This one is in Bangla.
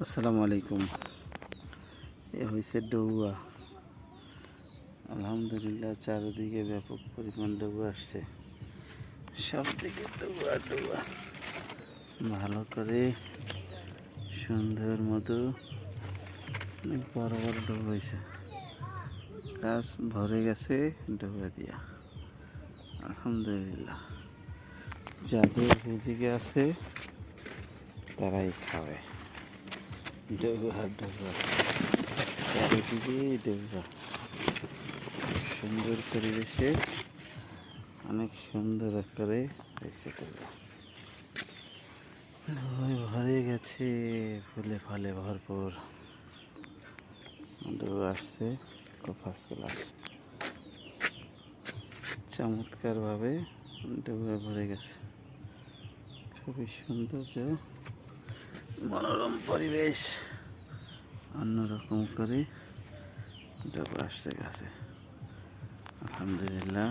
আসসালামু আলাইকুম। এ হয়েছে ডৌয়া। আলহামদুলিল্লাহ, চারিদিকে ব্যাপক পরিমাণ ডৌয়া আসছে। সব দিকে ডৌয়া ডৌয়া। ভালো করে সুন্দর মতো অনেক বড় বড় ডৌয়া হয়েছে। গাছ ভরে গেছে ডৌয়া দিয়া। আলহামদুলিল্লাহ, যাদের রিজিকে আছে তারাই খাবে। ডৌয়া ডৌয়া, চারিদিকে ডৌয়া। সুন্দর পরিবেশে অনেক সুন্দর করে হয়েছে ডৌয়া। ভরে গেছে, ফুলে ফলে ভরপুর। ডৌয়া আসছে খুব ফার্স্ট ক্লাস। চমৎকারভাবে ডৌয়া ভরে গেছে। খুবই সৌন্দর্য, মনোরম পরিবেশ। অন্যরকম করে ডৌয়া আসছে গাছে। আলহামদুলিল্লাহ।